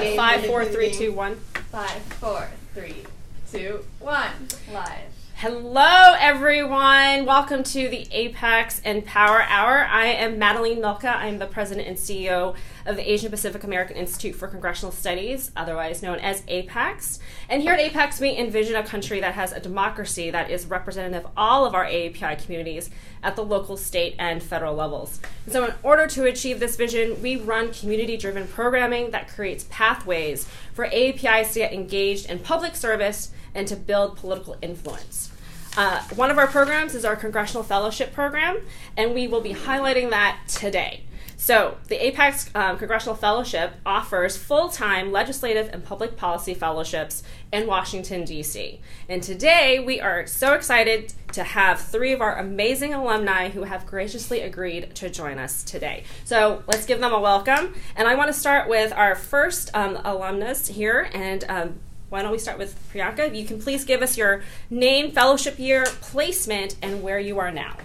What? 5, 4, 3, 2, 1. 5, 4, 3, 2, 1. Live. Hello, everyone. Welcome to the APAICS and Power Hour. I am Madeline Milka. I'm the president and CEO of the Asian Pacific American Institute for Congressional Studies, otherwise known as APAICS. And here at APAICS, we envision a country that has a democracy that is representative of all of our AAPI communities at the local, state, and federal levels. And so in order to achieve this vision, we run community-driven programming that creates pathways for AAPIs to get engaged in public service and to build political influence. One of our programs is our Congressional Fellowship Program, and we will be highlighting that today. So the APAICS Congressional Fellowship offers full-time legislative and public policy fellowships in Washington, D.C. And today we are so excited to have 3 of our amazing alumni who have graciously agreed to join us today. So let's give them a welcome. And I want to start with our first alumnus here, and why don't we start with Priyanka? You can please give us your name, fellowship year, placement, and where you are now.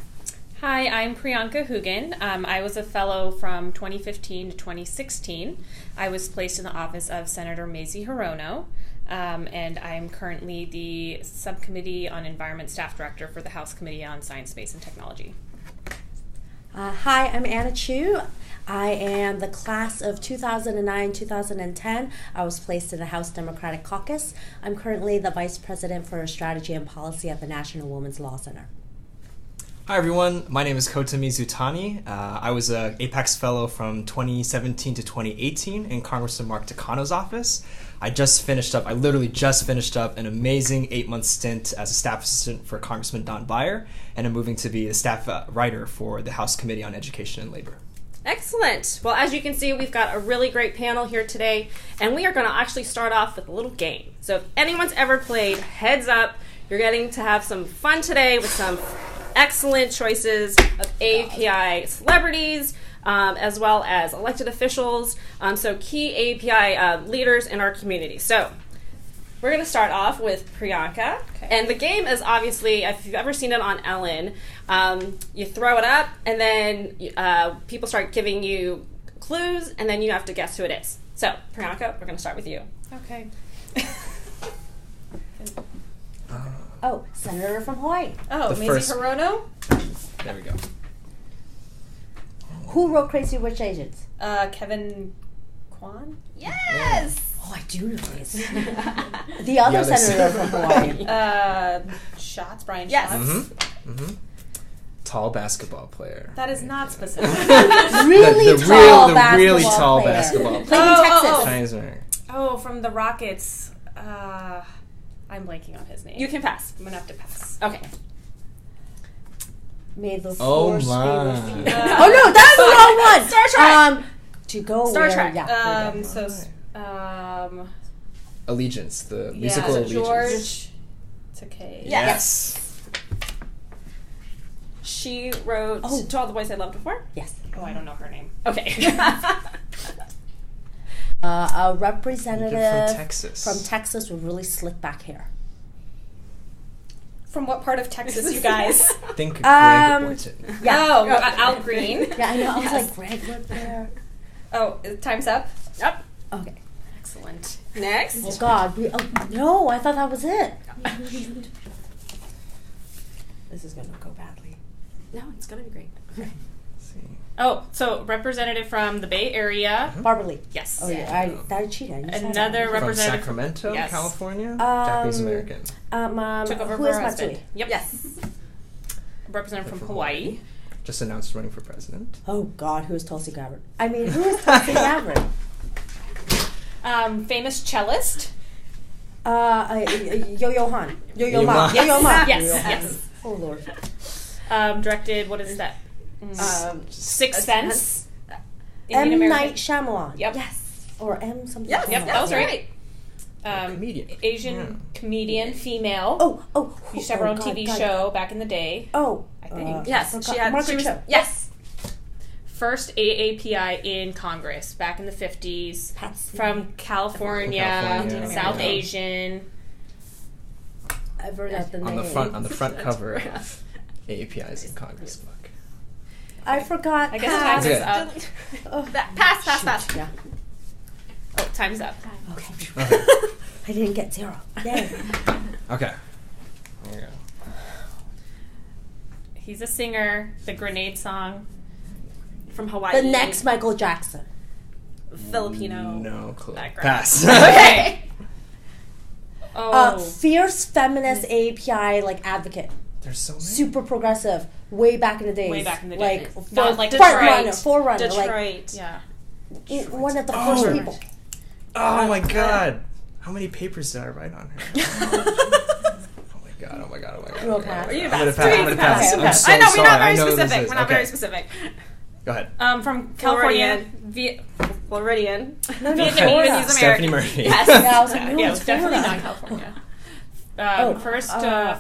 Hi, I'm Priyanka Hugan. I was a fellow from 2015 to 2016. I was placed in the office of Senator Mazie Hirono, and I'm currently the Subcommittee on Environment Staff Director for the House Committee on Science, Space, and Technology. Hi, I'm Anna Chu. I am the class of 2009-2010. I was placed in the House Democratic Caucus. I'm currently the Vice President for Strategy and Policy at the National Women's Law Center. Hi everyone, my name is Kota Mizutani. I was an APAICS Fellow from 2017 to 2018 in Congressman Mark Takano's office. I literally just finished up an amazing 8-month stint as a staff assistant for Congressman Don Beyer, and I'm moving to be a staff writer for the House Committee on Education and Labor. Excellent. Well, as you can see, we've got a really great panel here today, and we are going to actually start off with a little game. So if anyone's ever played Heads Up, you're getting to have some fun today with some excellent choices of API celebrities, as well as elected officials, so key API leaders in our community. So we're going to start off with Priyanka, and the game is obviously, if you've ever seen it on Ellen, you throw it up, and then people start giving you clues, and then you have to guess who it is. So Priyanka, we're going to start with you. Okay. Oh, Senator from Hawaii. Oh, Mazie Hirono? There we go. Who wrote Crazy Rich Asians? Kevin Kwan? Yes! Oh, I do know this. The other senator from Hawaii. Schatz, Brian Yes. Schatz. Mm-hmm. Tall basketball player. That is not specific. Really really tall basketball player. Played in Texas. Oh, from the Rockets. I'm blanking on his name. You can pass. I'm going to have to pass. Okay. May the Oh force my. be with you. Oh no, that's the wrong one. Star Trek. To go Star where? Trek. Yeah. Allegiance, the musical Allegiance. George Takei. Yes. She wrote To All the Boys I Loved Before? Yes. Oh, I don't know her name. Okay. A representative from Texas with really slick back hair. From what part of Texas, you guys? Think Greg Orton. Yeah. Oh, Al Green. Yeah, I know. I was like, Greg lived there. Oh, time's up? Yep. Okay. Excellent. Next. Oh God. No, I thought that was it. This is gonna go badly. No, it's going to be great. Let's see. Oh, so representative from the Bay Area. Barbara Lee. Yes. Oh yeah, I cheated. Another From representative Sacramento, Yes. California? Japanese American. Took over who for is her husband. Matsui? Yep. Yes. Representative from Hawaii. Just announced running for president. Oh God, who is Tulsi Gabbard? I mean, who is Tulsi Gabbard? Famous cellist. Yo-Yo Han. Yo-Yo Ma. Ma. Yo-Yo Ma. Yes. Oh Lord. Directed, what is that? Sixth Sense. M. Indian Night American. Shyamalan. Yep. Yes. Or M something. Yes, Yep, that was right. Comedian. Asian comedian, female. Oh. She used to have her own TV show back in the day. Oh. I think. Yes, she had. Margaret She was, Cho. yes. First AAPI in Congress back in the 50s. From California, South yeah. Asian. I forgot the name. On the front cover of AAPI's in Congress book. I forgot. I guess time is up. Pass. Yeah. Oh, time's up. Okay. Okay. I didn't get 0. Yay. Okay. There you go. He's a singer. The Grenade song. From Hawaii. The next Michael Jackson. Filipino. No clue. background. Pass. Okay. Oh. Fierce feminist API advocate. There's so many. Super progressive. Way back in the days. Way back in the days. Not like Forerunner. Detroit. Yeah. One of the first Oh. people. Oh my god. How many papers did I write on her? Oh my god. You will pass. Are you I'm gonna pass? pass. I'm gonna pass. Okay, I'm so I know, we're sorry. not very I know this specific. is- We're not okay. very specific. Go ahead. From California. Floridian. No, Vietnamese Florida. Stephanie Murphy. Yes. Yeah, I was like, no, Yeah, it it's was definitely Florida. not California. First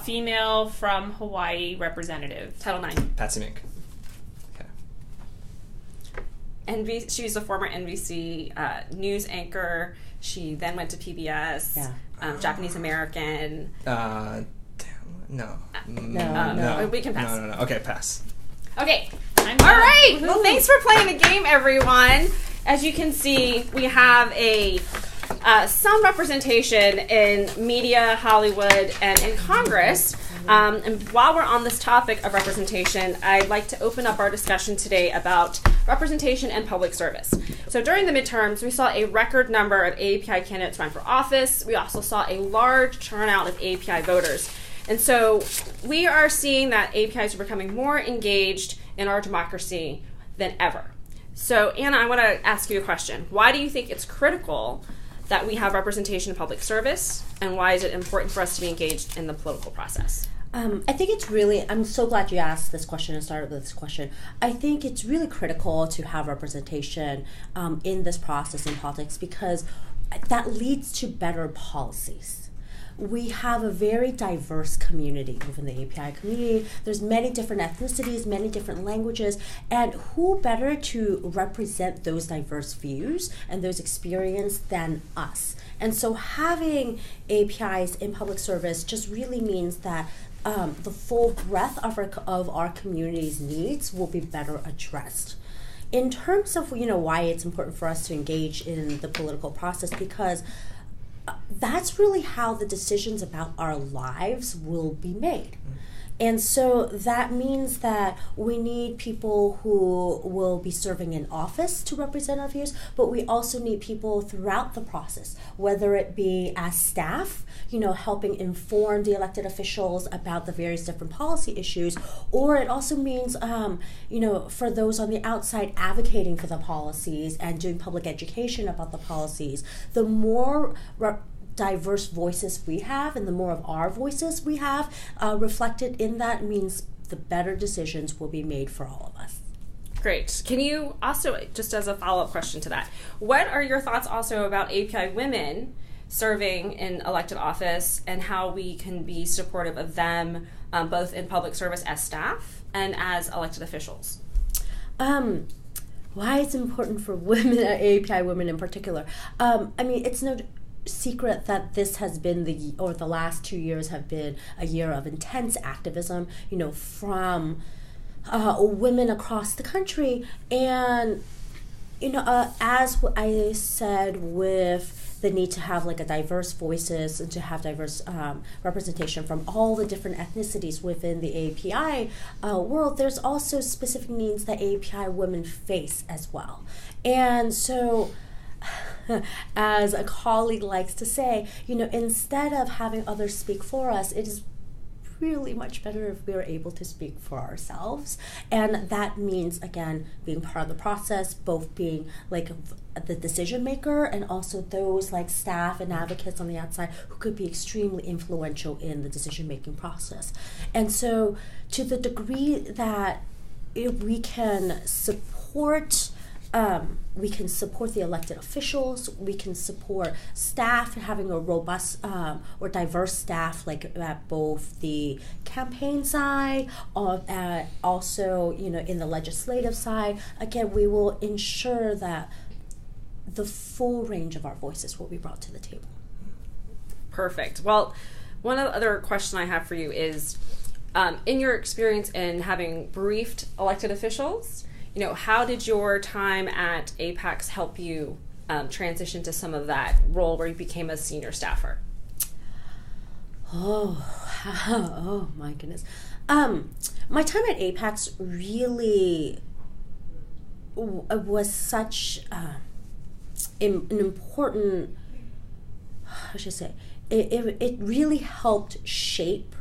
female from Hawaii representative. Title IX. Patsy Mink. Okay. She's a former NBC news anchor. She then went to PBS. Yeah. Japanese American. Damn. No. No. We can pass. No. Okay, pass. Okay. I'm All done. right. Well, thanks for playing the game, everyone. As you can see, we have some representation in media, Hollywood, and in Congress. And while we're on this topic of representation, I'd like to open up our discussion today about representation and public service. So during the midterms, we saw a record number of API candidates run for office. We also saw a large turnout of API voters. And so we are seeing that APIs are becoming more engaged in our democracy than ever. So Anna, I want to ask you a question. Why do you think it's critical that we have representation in public service, and why is it important for us to be engaged in the political process? I think it's really, I'm so glad you asked this question and started with this question. I think it's really critical to have representation in this process in politics because that leads to better policies. We have a very diverse community within the API community. There's many different ethnicities, many different languages, and who better to represent those diverse views and those experiences than us? And so having APIs in public service just really means that the full breadth of our community's needs will be better addressed. In terms of why it's important for us to engage in the political process, because that's really how the decisions about our lives will be made. And so that means that we need people who will be serving in office to represent our views, but we also need people throughout the process, whether it be as staff, helping inform the elected officials about the various different policy issues, or it also means, for those on the outside advocating for the policies and doing public education about the policies. The more diverse voices we have and the more of our voices we have reflected in that means the better decisions will be made for all of us. Great. Can you also, just as a follow-up question to that, what are your thoughts also about API women serving in elected office and how we can be supportive of them both in public service as staff and as elected officials? Why it's important for women, API women in particular. It's no secret that this has been the last 2 years have been a year of intense activism, from women across the country. And, as I said, with the need to have a diverse voices and to have diverse representation from all the different ethnicities within the API world, there's also specific needs that API women face as well. And so, as a colleague likes to say, instead of having others speak for us, it is really much better if we are able to speak for ourselves. And that means, again, being part of the process, both being the decision maker and also those staff and advocates on the outside who could be extremely influential in the decision making process. And so to the degree that we can support the elected officials, we can support staff, having a robust or diverse staff at both the campaign side, also in the legislative side. Again, we will ensure that the full range of our voices will be brought to the table. Perfect. Well, one other question I have for you is, in your experience in having briefed elected officials, how did your time at APAICS help you transition to some of that role where you became a senior staffer? Oh my goodness. My time at APAICS really was such an important, how should I say, it really helped shape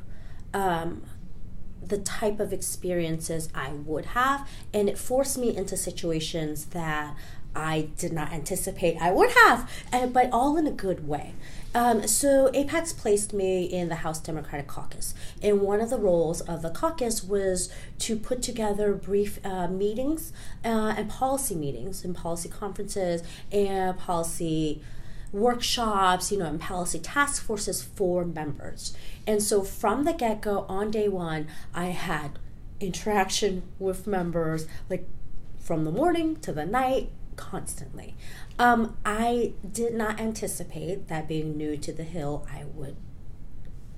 the type of experiences I would have, and it forced me into situations that I did not anticipate I would have, but all in a good way. So APAICS placed me in the House Democratic Caucus, and one of the roles of the caucus was to put together brief meetings and policy meetings and policy conferences and policy workshops, and policy task forces for members. And so from the get-go, on day one, I had interaction with members, like from the morning to the night, constantly. I did not anticipate that being new to the Hill, I would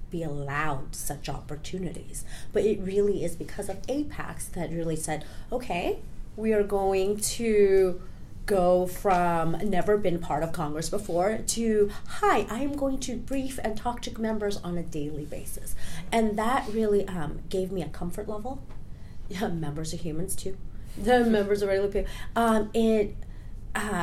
be allowed such opportunities. But it really is because of APAICS that really said, okay, we are going to go from never been part of Congress before to, hi, I am going to brief and talk to members on a daily basis. And that really gave me a comfort level. Yeah, members are humans too. The members are regular people. It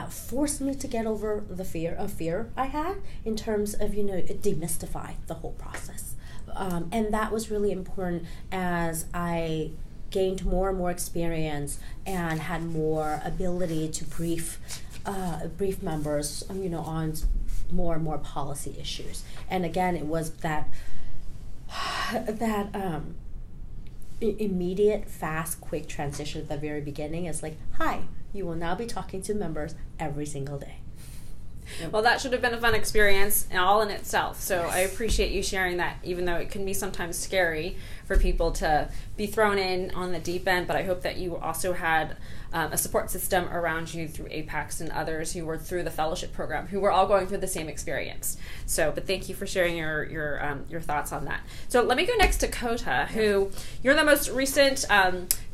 forced me to get over the fear I had in terms of, demystify the whole process. And that was really important as I gained more and more experience and had more ability to brief members, on more and more policy issues. And again, it was that immediate, fast, quick transition at the very beginning. It's like, hi, you will now be talking to members every single day. Well, that should have been a fun experience all in itself. So I appreciate you sharing that, even though it can be sometimes scary for people to be thrown in on the deep end. But I hope that you also had a support system around you through APAICS and others who were through the fellowship program, who were all going through the same experience. So, but thank you for sharing your thoughts on that. So let me go next to Kota, who you're the most recent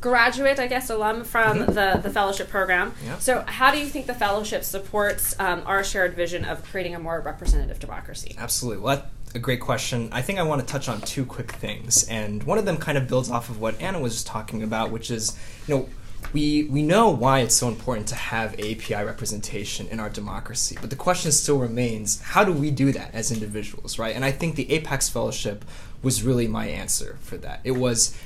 graduate, I guess, alum from the fellowship program. Yeah. So how do you think the fellowship supports our shared vision of creating a more representative democracy? Absolutely. Well, that's a great question. I think I want to touch on two quick things, and one of them kind of builds off of what Anna was just talking about, which is, we know why it's so important to have API representation in our democracy, but the question still remains, how do we do that as individuals, right? And I think the APAICS Fellowship was really my answer for that. It was,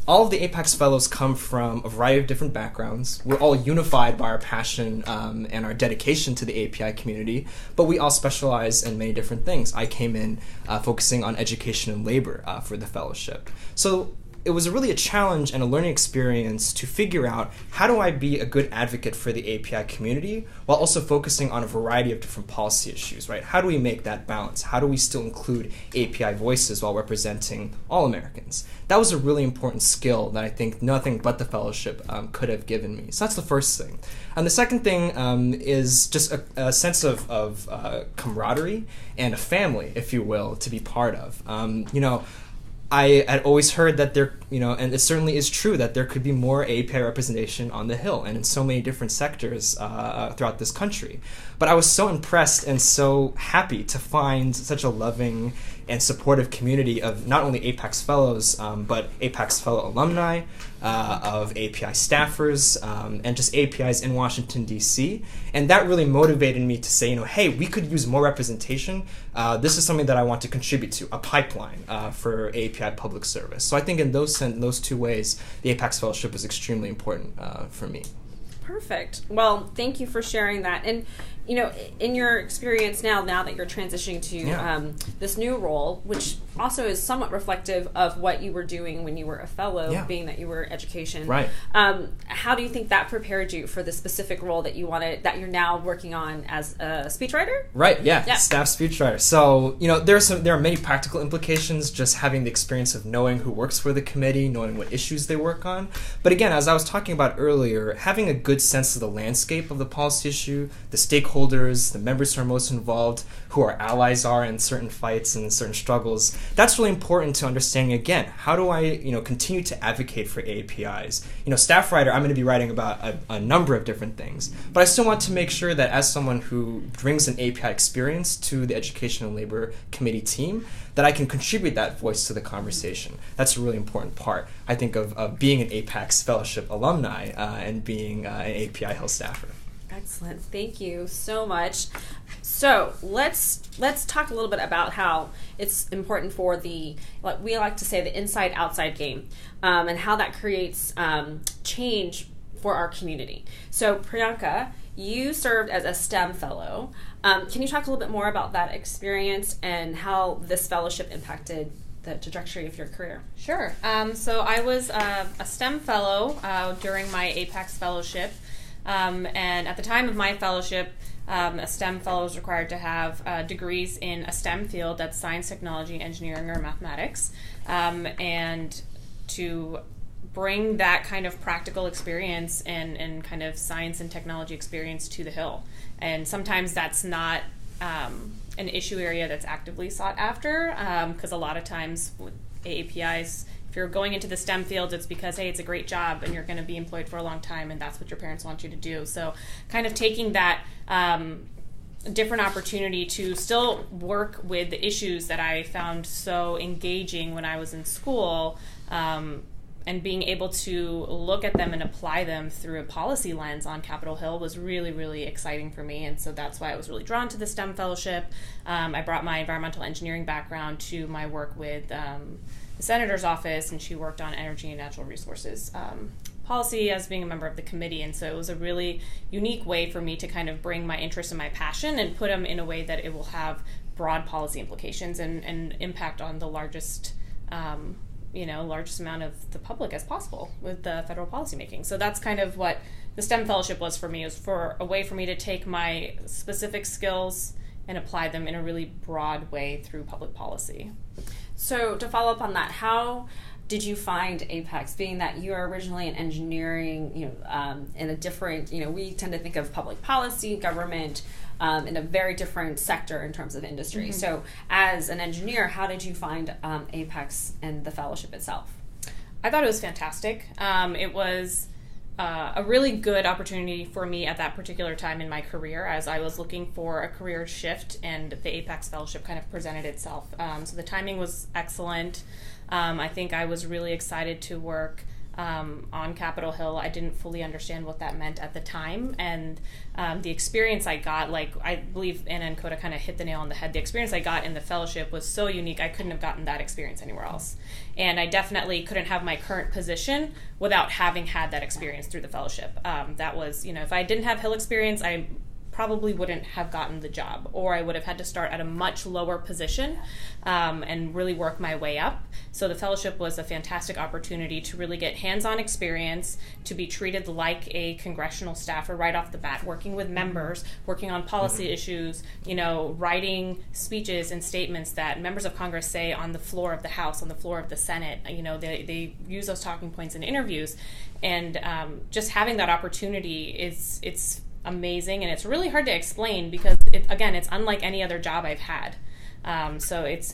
all of the APAICS Fellows come from a variety of different backgrounds. We're all unified by our passion and our dedication to the API community, but we all specialize in many different things. I came in focusing on education and labor for the fellowship. So it was really a challenge and a learning experience to figure out, how do I be a good advocate for the API community while also focusing on a variety of different policy issues, right? How do we make that balance? How do we still include API voices while representing all Americans? That was a really important skill that I think nothing but the fellowship could have given me. So that's the first thing. And the second thing is just a sense of camaraderie and a family, if you will, to be part of. I had always heard that there, and it certainly is true, that there could be more API representation on the Hill and in so many different sectors throughout this country. But I was so impressed and so happy to find such a loving and supportive community of not only APAICS Fellows, but APAICS Fellow alumni, of API staffers, and just APIs in Washington, D.C. And that really motivated me to say, hey, we could use more representation. This is something that I want to contribute to, a pipeline for API public service. So I think in those two ways, the APAICS Fellowship was extremely important for me. Perfect. Well, thank you for sharing that. And, in your experience now that you're transitioning to this new role, which also is somewhat reflective of what you were doing when you were a fellow, being that you were education. Right. How do you think that prepared you for the specific role that that you're now working on as a speechwriter? Right. Yeah. Staff speechwriter. So there are many practical implications just having the experience of knowing who works for the committee, knowing what issues they work on. But again, as I was talking about earlier, having a good sense of the landscape of the policy issue, the stakeholders stakeholders, the members who are most involved, who our allies are in certain fights and certain struggles. That's really important to understanding, again, how do I continue to advocate for APIs? Staff writer, I'm going to be writing about a number of different things, but I still want to make sure that as someone who brings an API experience to the Education and Labor Committee team, that I can contribute that voice to the conversation. That's a really important part, I think, of being an APAICS Fellowship alumni and being an API Hill staffer. Excellent. Thank you so much. So let's talk a little bit about how it's important for the, what we like to say, the inside-outside game, and how that creates change for our community. So Priyanka, you served as a STEM fellow. Can you talk a little bit more about that experience and how this fellowship impacted the trajectory of your career? Sure. So I was a STEM fellow during my APAICS fellowship. And at the time of my fellowship, a STEM fellow is required to have degrees in a STEM field, that's science, technology, engineering, or mathematics, and to bring that kind of practical experience and kind of science and technology experience to the Hill. And sometimes that's not an issue area that's actively sought after, because a lot of times with APIs, if you're going into the STEM fields, it's because, hey, it's a great job and you're going to be employed for a long time and that's what your parents want you to do. So kind of taking that different opportunity to still work with the issues that I found so engaging when I was in school, and being able to look at them and apply them through a policy lens on Capitol Hill was really, really exciting for me. And so that's why I was really drawn to the STEM fellowship. I brought my environmental engineering background to my work with the Senator's office, and she worked on energy and natural resources policy as being a member of the committee. And so it was a really unique way for me to kind of bring my interest and my passion and put them in a way that it will have broad policy implications and impact on the largest largest amount of the public as possible with the federal policymaking. So that's kind of what the STEM fellowship was for me. It was for a way for me to take my specific skills and apply them in a really broad way through public policy. So to follow up on that, how did you find APAICS, being that you are originally in engineering, in a different, we tend to think of public policy, government, in a very different sector in terms of industry. Mm-hmm. So as an engineer, how did you find APAICS and the fellowship itself? I thought it was fantastic. It was a really good opportunity for me at that particular time in my career as I was looking for a career shift, and the APAICS fellowship kind of presented itself. So the timing was excellent. I think I was really excited to work on Capitol Hill. I didn't fully understand what that meant at the time, and the experience I got, I believe Anna and Coda kind of hit the nail on the head. The experience I got in the fellowship was so unique. I couldn't have gotten that experience anywhere else, and I definitely couldn't have my current position without having had that experience through the fellowship. That was, if I didn't have Hill experience, I probably wouldn't have gotten the job, or I would have had to start at a much lower position and really work my way up. So the fellowship was a fantastic opportunity to really get hands-on experience, to be treated like a congressional staffer right off the bat, working with members, working on policy issues, writing speeches and statements that members of Congress say on the floor of the House, on the floor of the Senate. They use those talking points in interviews, and just having that opportunity it's amazing, and it's really hard to explain because it's unlike any other job I've had. So it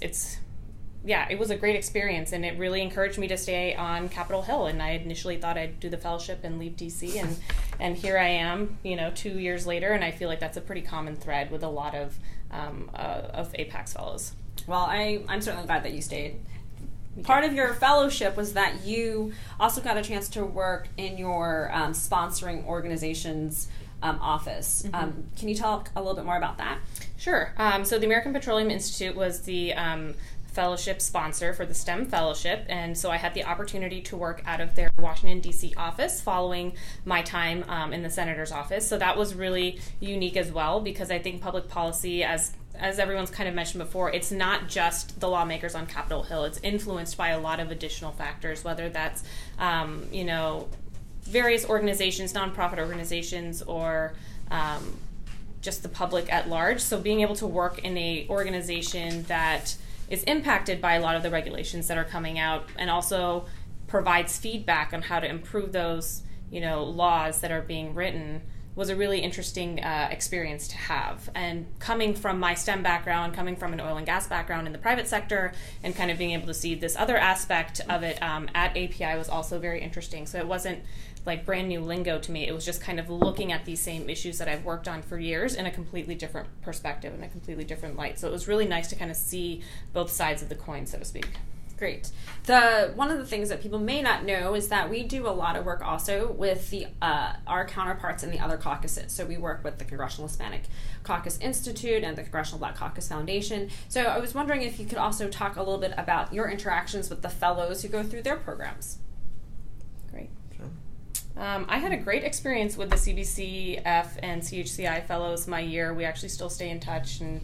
was a great experience, and it really encouraged me to stay on Capitol Hill. And I initially thought I'd do the fellowship and leave DC, and here I am, 2 years later, and I feel like that's a pretty common thread with a lot of APAICS fellows. Well, I'm certainly glad that you stayed. Part of your fellowship was that you also got a chance to work in your sponsoring organization's office. Mm-hmm. Can you talk a little bit more about that? Sure. So the American Petroleum Institute was the fellowship sponsor for the STEM fellowship, and so I had the opportunity to work out of their Washington, D.C. office following my time in the Senator's office. So that was really unique as well, because I think public policy, as everyone's kind of mentioned before, it's not just the lawmakers on Capitol Hill. It's influenced by a lot of additional factors, whether that's, various organizations, nonprofit organizations, or just the public at large. So being able to work in a organization that is impacted by a lot of the regulations that are coming out, and also provides feedback on how to improve those, laws that are being written, was a really interesting experience to have. And coming from my STEM background, coming from an oil and gas background in the private sector, and kind of being able to see this other aspect of it at API was also very interesting. So it wasn't like brand new lingo to me. It was just kind of looking at these same issues that I've worked on for years in a completely different perspective, in a completely different light. So it was really nice to kind of see both sides of the coin, so to speak. Great. One of the things that people may not know is that we do a lot of work also with our counterparts in the other caucuses. So we work with the Congressional Hispanic Caucus Institute and the Congressional Black Caucus Foundation. So I was wondering if you could also talk a little bit about your interactions with the fellows who go through their programs. Great. I had a great experience with the CBCF and CHCI fellows my year. We actually still stay in touch, and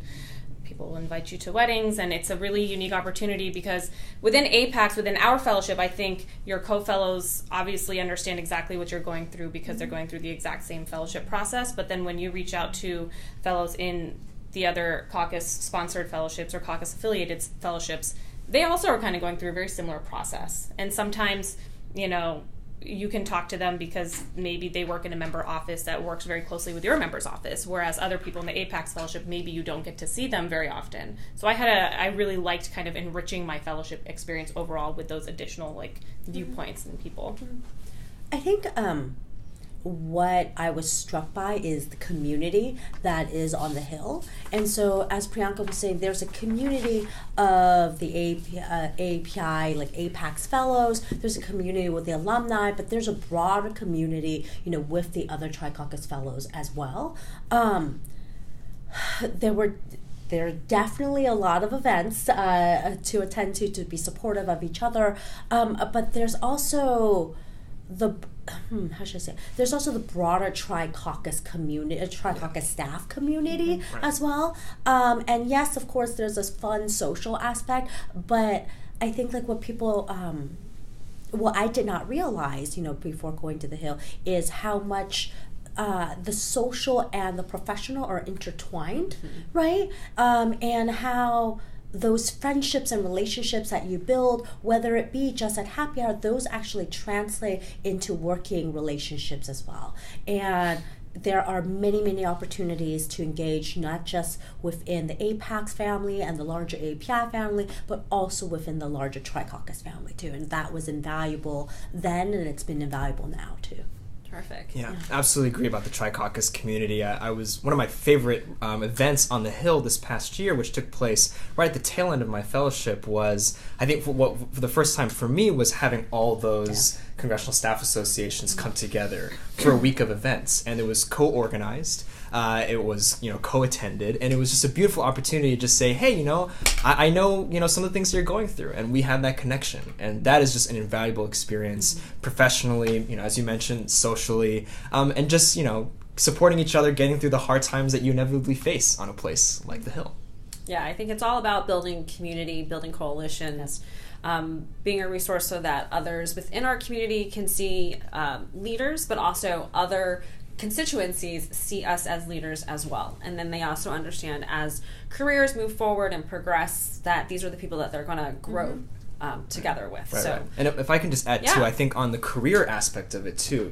people will invite you to weddings, and it's a really unique opportunity because within APAICS, within our fellowship, I think your co-fellows obviously understand exactly what you're going through because they're going through the exact same fellowship process. But then when you reach out to fellows in the other caucus-sponsored fellowships or caucus-affiliated fellowships, they also are kind of going through a very similar process. And sometimes, you can talk to them because maybe they work in a member office that works very closely with your member's office, whereas other people in the APAICS fellowship, maybe you don't get to see them very often. So I really liked kind of enriching my fellowship experience overall with those additional viewpoints and people. I think what I was struck by is the community that is on the Hill. And so, as Priyanka was saying, there's a community of the API, like APAICS fellows. There's a community with the alumni, but there's a broader community, with the other Tri-Caucus fellows as well. There are definitely a lot of events to attend to be supportive of each other, but there's also there's also the broader Tri-Caucus community, Tri-Caucus staff community as well. And yes, of course, there's this fun social aspect, but I think what people, what I did not realize, before going to the Hill, is how much the social and the professional are intertwined, right? And how those friendships and relationships that you build, whether it be just at happy hour, those actually translate into working relationships as well. And there are many, many opportunities to engage not just within the APAICS family and the larger API family, but also within the larger Tri-Caucus family too. And that was invaluable then, and it's been invaluable now too. Perfect. Yeah, absolutely agree about the Tri-Caucus community. I was one of my favorite events on the Hill this past year, which took place right at the tail end of my fellowship, was, I think, for the first time for me, was having all those congressional staff associations come together for a week of events. And it was co-organized. It was, co-attended, and it was just a beautiful opportunity to just say, hey, I know, some of the things you're going through, and we have that connection, and that is just an invaluable experience professionally, as you mentioned, socially, and just, supporting each other, getting through the hard times that you inevitably face on a place like the Hill. Yeah, I think it's all about building community, building coalitions, being a resource so that others within our community can see leaders, but also other constituencies see us as leaders as well. And then they also understand as careers move forward and progress that these are the people that they're going to grow together with. Right. And if I can just add too, I think on the career aspect of it too,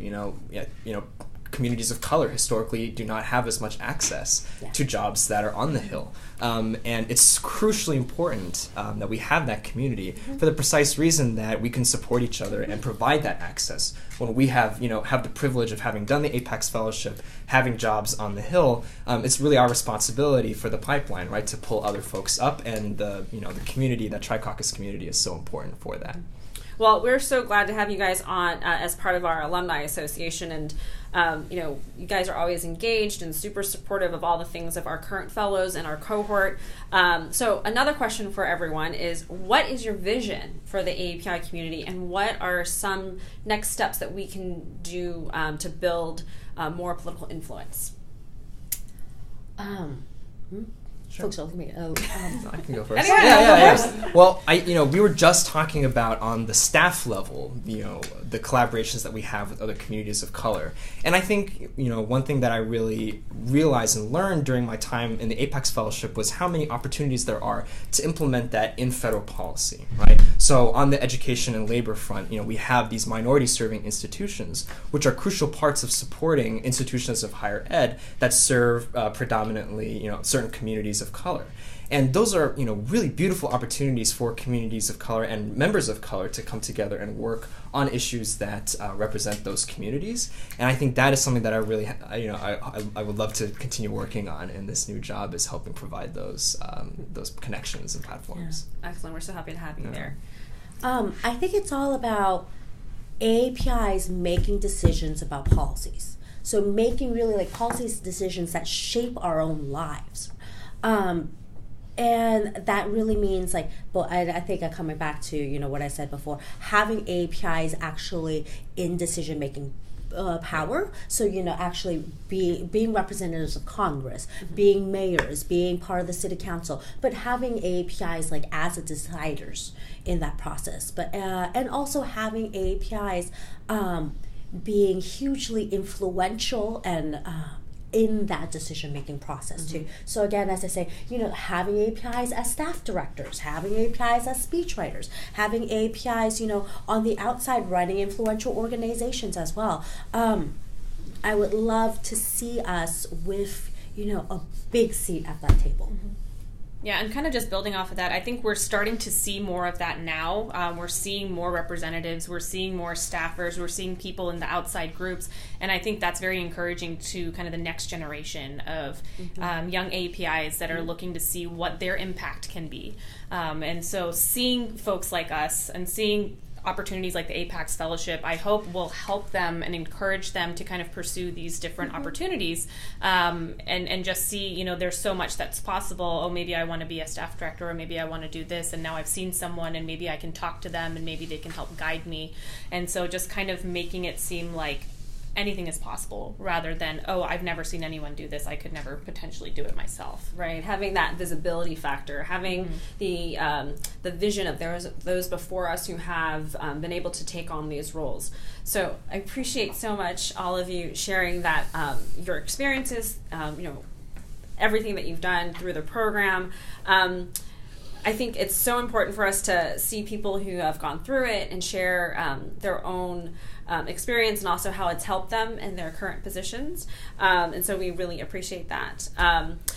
communities of color historically do not have as much access to jobs that are on the Hill. And it's crucially important that we have that community for the precise reason that we can support each other and provide that access. When we have the privilege of having done the APAICS Fellowship, having jobs on the Hill, it's really our responsibility for the pipeline, right, to pull other folks up, and the community, that Tri-Caucus community, is so important for that. Well, we're so glad to have you guys on as part of our alumni association, and you guys are always engaged and super supportive of all the things of our current fellows and our cohort. So another question for everyone is, what is your vision for the API community, and what are some next steps that we can do to build more political influence? Sure. Folks, look at me. I can go first. Anyway, Yeah. Well, we were just talking about on the staff level, the collaborations that we have with other communities of color. And I think, one thing that I really realized and learned during my time in the APAICS Fellowship was how many opportunities there are to implement that in federal policy, right? So on the education and labor front, we have these minority-serving institutions, which are crucial parts of supporting institutions of higher ed that serve predominantly, certain communities of color. And those are, really beautiful opportunities for communities of color and members of color to come together and work on issues that represent those communities. And I think that is something that I really, I would love to continue working on in this new job, is helping provide those connections and platforms. Yeah. Excellent. We're so happy to have you there. I think it's all about APIs making decisions about policies. So making really like policies decisions that shape our own lives. And that really means I think I'm coming back to, what I said before, having APIs actually in decision-making power. So, actually being representatives of Congress, being mayors, being part of the city council, but having APIs as deciders in that process. But and also having APIs being hugely influential and in that decision-making process too. So again, as I say, having APIs as staff directors, having APIs as speechwriters, having APIs, on the outside running influential organizations as well. I would love to see us with, a big seat at that table. Yeah, and kind of just building off of that, I think we're starting to see more of that now. We're seeing more representatives, we're seeing more staffers, we're seeing people in the outside groups, and I think that's very encouraging to kind of the next generation of young APIs that are looking to see what their impact can be. And so seeing folks like us and seeing opportunities like the APAICS Fellowship, I hope will help them and encourage them to kind of pursue these different opportunities and just see, there's so much that's possible. Oh, maybe I want to be a staff director, or maybe I want to do this, and now I've seen someone and maybe I can talk to them and maybe they can help guide me. And so just kind of making it seem like anything is possible rather than, oh, I've never seen anyone do this, I could never potentially do it myself. Right, having that visibility factor, having the vision of those before us who have been able to take on these roles. So I appreciate so much all of you sharing that, your experiences, everything that you've done through the program. I think it's so important for us to see people who have gone through it and share their own experience and also how it's helped them in their current positions. And so we really appreciate that.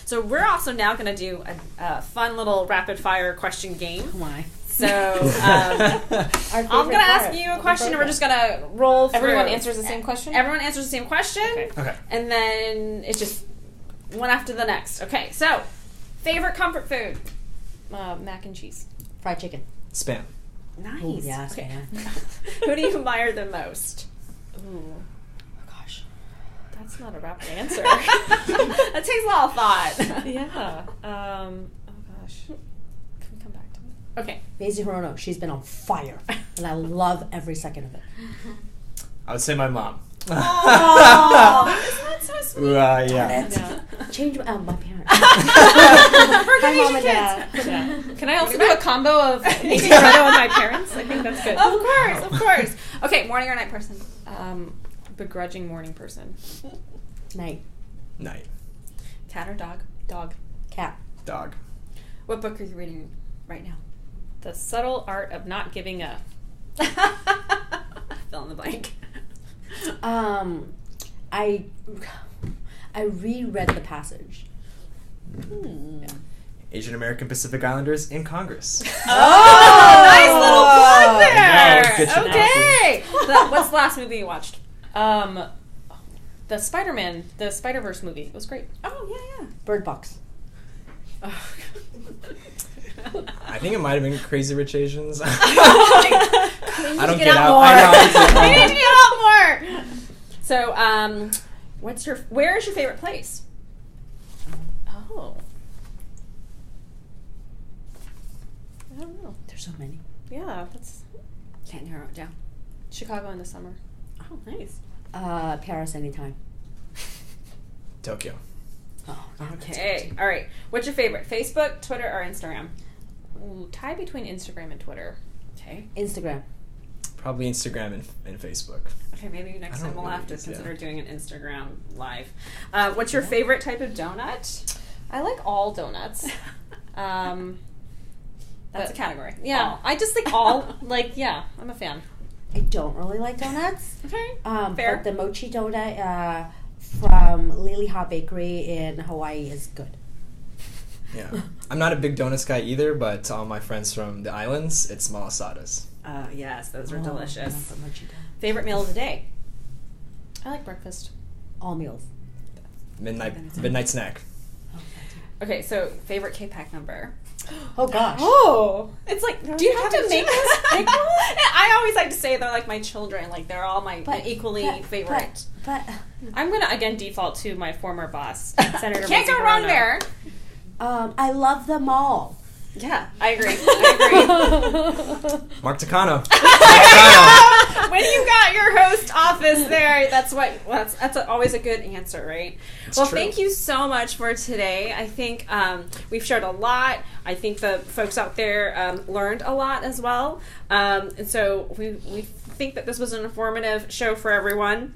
So we're also now going to do a fun little rapid fire question game. Oh my. So I'm going to ask you a question and we're just going to roll through. Everyone answers the same question? Everyone answers the same question. Okay. And then it's just one after the next. Okay, so favorite comfort food? Mac and cheese. Fried chicken. Spam. Nice. Ooh, yeah, Okay. Spam. Who do you admire the most? Ooh. Oh, gosh. That's not a rapid answer. That takes a lot of thought. Yeah. Oh, gosh. Can we come back to it? Okay. Maisie Hirono, she's been on fire, and I love every second of it. I would say my mom. Oh, isn't that so sweet? Yeah. Yeah. Change my parents. Hi, Mom and Dad. Yeah. Can I also do a combo of Maisie Hirono and my parents? I think that's good. Of course. Okay, morning or night person? Begrudging morning person. Night. Night. Cat or dog? Dog. Cat. Dog. What book are you reading right now? The Subtle Art of Not Giving Up. Fill in the blank. I reread The Passage. Yeah. Asian American Pacific Islanders in Congress. Oh, nice little plug there. No, good Okay. So what's the last movie you watched? The Spider-Man, the Spider-Verse movie. It was great. Oh, yeah. Bird Box. Oh. I think it might have been Crazy Rich Asians. I don't get get out out. more. I We need to get out more. So, where is your favorite place? Oh. I don't know. There's so many. Yeah, that's Can't narrow it down. Chicago in the summer. Oh, nice. Paris anytime. Tokyo. Oh, Okay. All right. What's your favorite? Facebook, Twitter, or Instagram? Ooh, tie between Instagram and Twitter. Okay. Instagram. Probably Instagram and Facebook. Okay, maybe next I time don't we'll have to really- consider yeah. doing an Instagram live. What's your favorite type of donut? I like all donuts. That's a category. Yeah, All. I just think all, I'm a fan. I don't really like donuts. Okay. Fair. But the mochi donut from Lily Ha Bakery in Hawaii is good. Yeah. I'm not a big donuts guy either, but to all my friends from the islands, it's malasadas. Yes, those are Oh, delicious. I love the mochi donut. Favorite meal of the day? I like breakfast. All meals. Midnight snack. Okay, so favorite K-Pack number? Oh gosh. Oh, it's like, Do you have to make us pick one? I always like to say they're like my children. Like they're all my equally favorite. But I'm going to, again, default to my former boss, Senator Can't Mazie go wrong Hirono. there. I love them all. Yeah, I agree. Mark Takano. When you got your host office there, that's always a good answer, right? It's well, true. thank you so much for today. I think we've shared a lot. I think the folks out there learned a lot as well. And so we think that this was an informative show for everyone.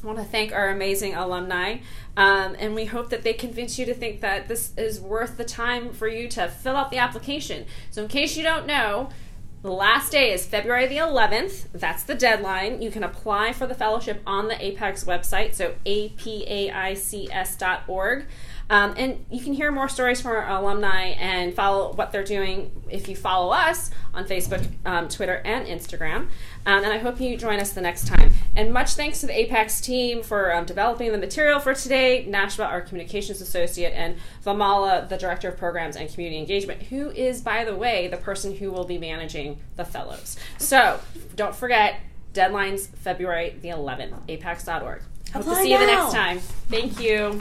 I want to thank our amazing alumni, and we hope that they convince you to think that this is worth the time for you to fill out the application. So in case you don't know, the last day is February the 11th. That's the deadline. You can apply for the fellowship on the APAICS website, so apaics.org. And you can hear more stories from our alumni and follow what they're doing if you follow us on Facebook, Twitter, and Instagram. And I hope you join us the next time. And much thanks to the APAICS team for developing the material for today, Nashua, our communications associate, and Vamala, the director of programs and community engagement, who is, by the way, the person who will be managing the fellows. So don't forget, deadline's February the 11th, apaics.org. Hope to Apply see you the now. next time. Thank you.